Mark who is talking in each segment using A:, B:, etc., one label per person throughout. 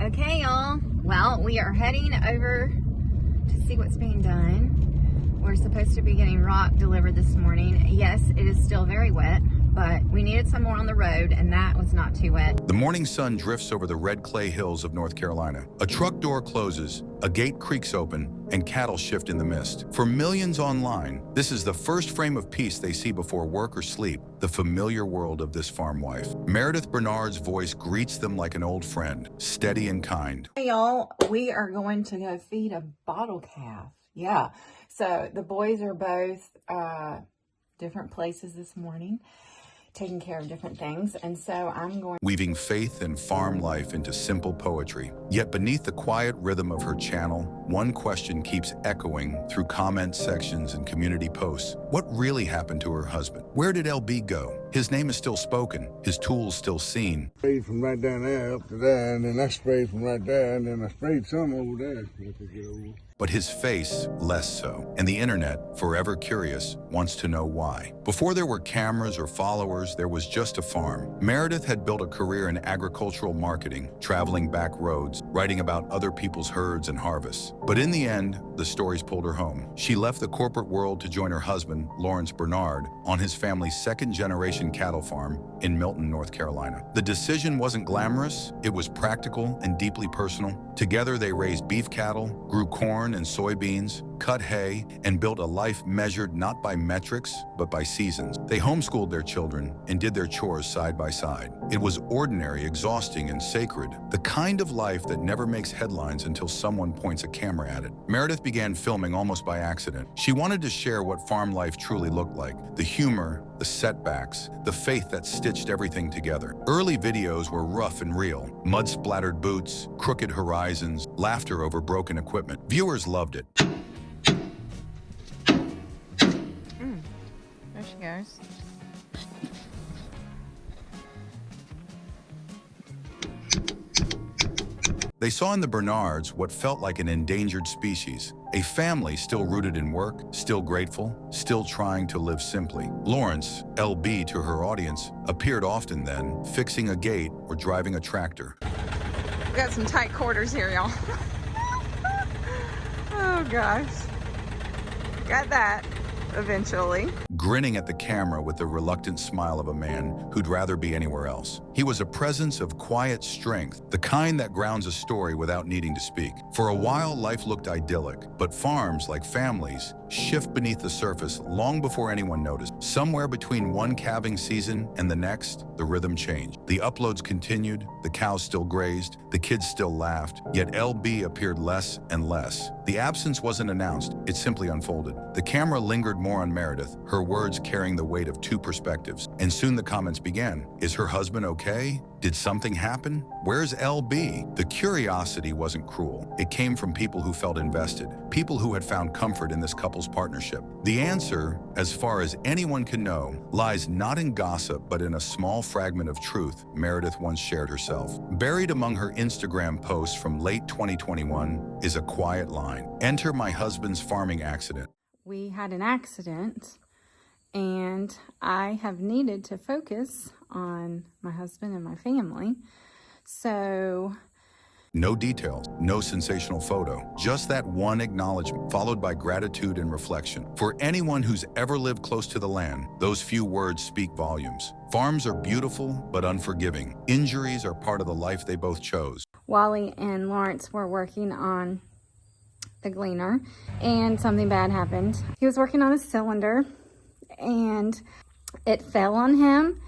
A: Okay, y'all. Well, we are heading over to see what's being done. We're supposed to be getting rock delivered this morning. Yes, it is still very wet, but we needed some more on the road, and that was not too wet.
B: The morning sun drifts over the red clay hills of North Carolina. A truck door closes, a gate creaks open, and cattle shift in the mist. For millions online, this is the first frame of peace they see before work or sleep, the familiar world of this farm wife. Meredith Bernard's voice greets them like an old friend, steady and kind.
A: Hey, y'all. We are going to go feed a bottle calf. Yeah. So the boys are both different places this morning, taking care of different things, and so I'm going
B: Weaving faith and farm life into simple poetry. Yet beneath the quiet rhythm of her channel, one question keeps echoing through comment sections and community posts. What really happened to her husband? Where did LB go? His name is still spoken, his tools still seen.
C: Sprayed from right down there up to there, and then I sprayed from right there, and then I sprayed some over there.
B: But his face, less so. And the internet, forever curious, wants to know why. Before there were cameras or followers, there was just a farm. Meredith had built a career in agricultural marketing, traveling back roads, writing about other people's herds and harvests. But in the end, the stories pulled her home. She left the corporate world to join her husband, Lawrence Bernard, on his family's second-generation cattle farm in Milton, North Carolina. The decision wasn't glamorous, it was practical and deeply personal. Together they raised beef cattle, grew corn and soybeans, cut hay, and built a life measured not by metrics, but by seasons. They homeschooled their children and did their chores side by side. It was ordinary, exhausting, and sacred, the kind of life that never makes headlines until someone points a camera at it. Meredith began filming almost by accident. She wanted to share what farm life truly looked like, the humor, the setbacks, the faith that stitched everything together. Early videos were rough and real. Mud-splattered boots, crooked horizons, laughter over broken equipment. Viewers loved it.
A: There she goes.
B: They saw in the Bernards what felt like an endangered species, a family still rooted in work, still grateful, still trying to live simply. Lawrence, LB to her audience, appeared often then, fixing a gate or driving a tractor.
D: We got some tight quarters here, y'all. Oh gosh. Got that eventually.
B: Grinning at the camera with the reluctant smile of a man who'd rather be anywhere else. He was a presence of quiet strength, the kind that grounds a story without needing to speak. For a while, life looked idyllic, but farms, like families, shift beneath the surface long before anyone noticed. Somewhere between one calving season and the next, the rhythm changed. The uploads continued, the cows still grazed, the kids still laughed, yet LB appeared less and less. The absence wasn't announced, it simply unfolded. The camera lingered more on Meredith, her words carrying the weight of two perspectives. And soon the comments began. Is her husband okay? Did something happen? Where's LB? The curiosity wasn't cruel. It came from people who felt invested, people who had found comfort in this couple's partnership. The answer, as far as anyone can know, lies not in gossip, but in a small fragment of truth Meredith once shared herself. Buried among her Instagram posts from late 2021 is a quiet line. Enter my husband's farming accident.
E: We had an accident, and I have needed to focus on my husband and my family. So
B: no details, no sensational photo, just that one acknowledgement, followed by gratitude and reflection. For anyone who's ever lived close to the land, those few words speak volumes. Farms are beautiful, but unforgiving. Injuries are part of the life they both chose.
E: Wally and Lawrence were working on the gleaner, and something bad happened. He was working on a cylinder, and it fell on him,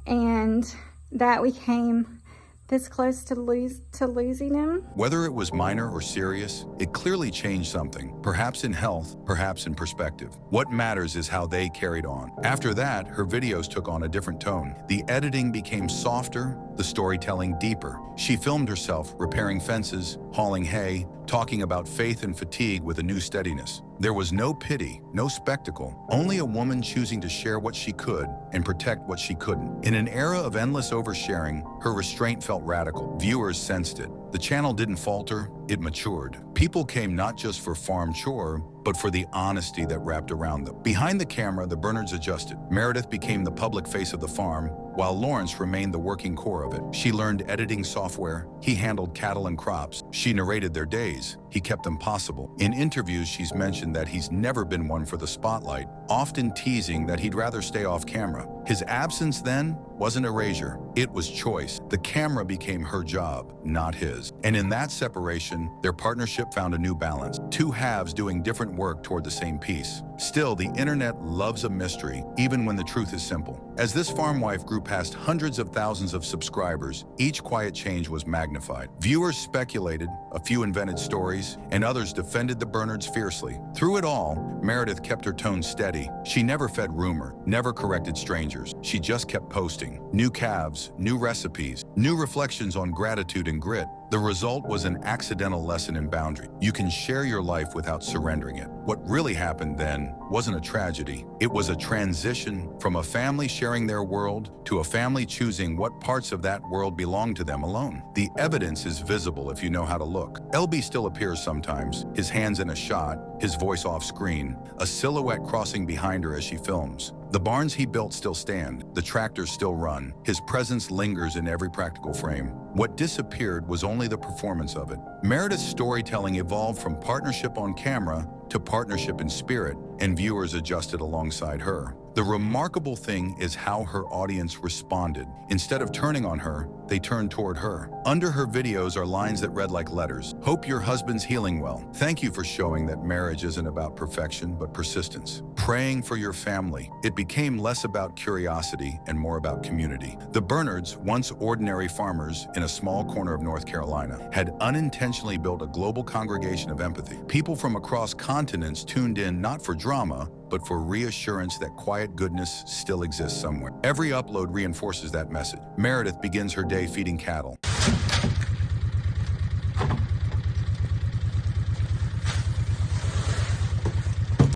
E: and that we came this close to losing him.
B: Whether it was minor or serious, it clearly changed something, perhaps in health, perhaps in perspective. What matters is how they carried on. After that, her videos took on a different tone. The editing became softer, the storytelling deeper. She filmed herself repairing fences, hauling hay, talking about faith and fatigue with a new steadiness. There was no pity, no spectacle, only a woman choosing to share what she could and protect what she couldn't. In an era of endless oversharing, her restraint felt radical. Viewers sensed it. The channel didn't falter, it matured. People came not just for farm chore, but for the honesty that wrapped around them. Behind the camera, the Bernards adjusted. Meredith became the public face of the farm, while Lawrence remained the working core of it. She learned editing software, he handled cattle and crops, she narrated their days, he kept them possible. In interviews, she's mentioned that he's never been one for the spotlight, often teasing that he'd rather stay off camera. His absence then wasn't erasure, it was choice. The camera became her job, not his. And in that separation, their partnership found a new balance. Two halves doing different work toward the same piece. Still, the internet loves a mystery, even when the truth is simple. As this farm wife grew past hundreds of thousands of subscribers, each quiet change was magnified. Viewers speculated, a few invented stories, and others defended the Bernards fiercely. Through it all, Meredith kept her tone steady. She never fed rumor, never corrected strangers. She just kept posting. New calves, new recipes, new reflections on gratitude and grit. The result was an accidental lesson in boundary. You can share your life without surrendering it. What really happened then wasn't a tragedy. It was a transition from a family sharing their world to a family choosing what parts of that world belong to them alone. The evidence is visible if you know how to look. LB still appears sometimes, his hands in a shot, his voice off screen, a silhouette crossing behind her as she films. The barns he built still stand, the tractors still run, his presence lingers in every practical frame. What disappeared was only the performance of it. Meredith's storytelling evolved from partnership on camera to partnership in spirit, and viewers adjusted alongside her. The remarkable thing is how her audience responded. Instead of turning on her, they turned toward her. Under her videos are lines that read like letters. Hope your husband's healing well. Thank you for showing that marriage isn't about perfection, but persistence. Praying for your family. It became less about curiosity and more about community. The Bernards, once ordinary farmers in a small corner of North Carolina, had unintentionally built a global congregation of empathy. People from across continents tuned in not for drama, but for reassurance that quiet goodness still exists somewhere. Every upload reinforces that message. Meredith begins her day feeding cattle.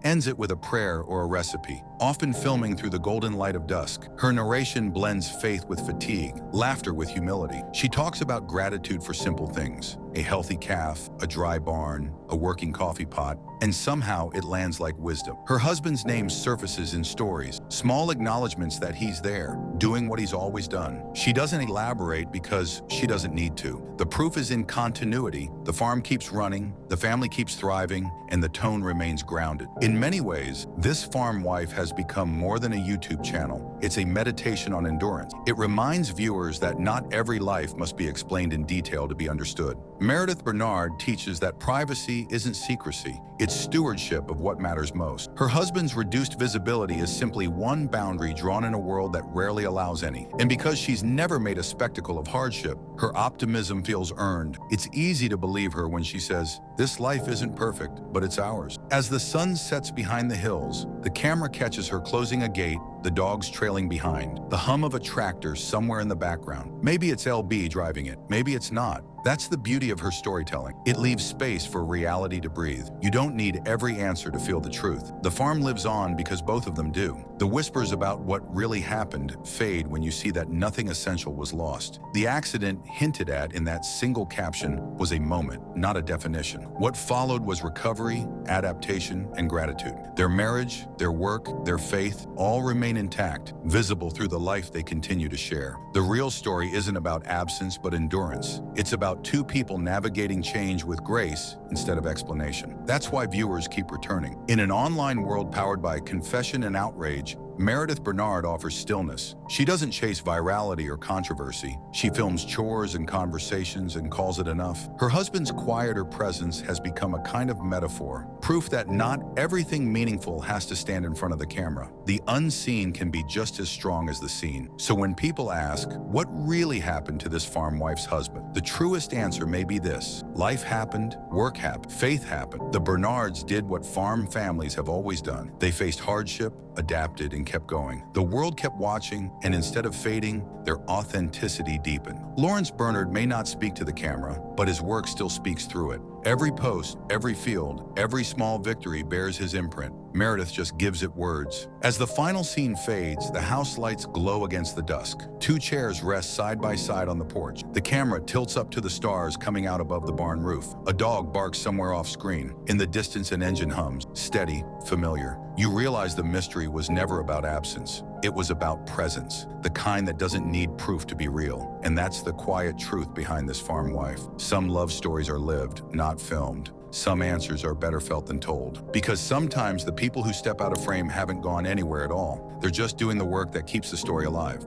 B: Ends it with a prayer or a recipe, often filming through the golden light of dusk. Her narration blends faith with fatigue, laughter with humility. She talks about gratitude for simple things, a healthy calf, a dry barn, a working coffee pot, and somehow it lands like wisdom. Her husband's name surfaces in stories, small acknowledgments that he's there, doing what he's always done. She doesn't elaborate because she doesn't need to. The proof is in continuity. The farm keeps running, the family keeps thriving, and the tone remains grounded. In many ways, this farm wife has become more than a YouTube channel. It's a meditation on endurance. It reminds viewers that not every life must be explained in detail to be understood. Meredith Bernard teaches that privacy isn't secrecy, it's stewardship of what matters most. Her husband's reduced visibility is simply one boundary drawn in a world that rarely allows any. And because she's never made a spectacle of hardship, her optimism feels earned. It's easy to believe her when she says, "This life isn't perfect, but it's ours." As the sun sets behind the hills, the camera catches her closing a gate, the dogs trailing behind, the hum of a tractor somewhere in the background. Maybe it's LB driving it, maybe it's not. That's the beauty of her storytelling. It leaves space for reality to breathe. You don't need every answer to feel the truth. The farm lives on because both of them do. The whispers about what really happened fade when you see that nothing essential was lost. The accident hinted at in that single caption was a moment, not a definition. What followed was recovery, adaptation, and gratitude. Their marriage, their work, their faith all remain intact, visible through the life they continue to share. The real story isn't about absence but endurance. It's about two people navigating change with grace instead of explanation. That's why viewers keep returning. In an online world powered by confession and outrage, Meredith Bernard offers stillness. She doesn't chase virality or controversy. She films chores and conversations and calls it enough. Her husband's quieter presence has become a kind of metaphor, proof that not everything meaningful has to stand in front of the camera. The unseen can be just as strong as the seen. So when people ask, what really happened to this farm wife's husband? The truest answer may be this: life happened, work happened, faith happened. The Bernards did what farm families have always done. They faced hardship, adapted, and kept going. The world kept watching, and instead of fading, their authenticity deepened. Lawrence Bernard may not speak to the camera, but his work still speaks through it. Every post, every field, every small victory bears his imprint. Meredith just gives it words. As the final scene fades, the house lights glow against the dusk. Two chairs rest side by side on the porch. The camera tilts up to the stars coming out above the barn roof. A dog barks somewhere off screen. In the distance, an engine hums, steady, familiar. You realize the mystery was never about absence. It was about presence, the kind that doesn't need proof to be real. And that's the quiet truth behind this farm wife. Some love stories are lived, not filmed. Some answers are better felt than told. Because sometimes the people who step out of frame haven't gone anywhere at all. They're just doing the work that keeps the story alive.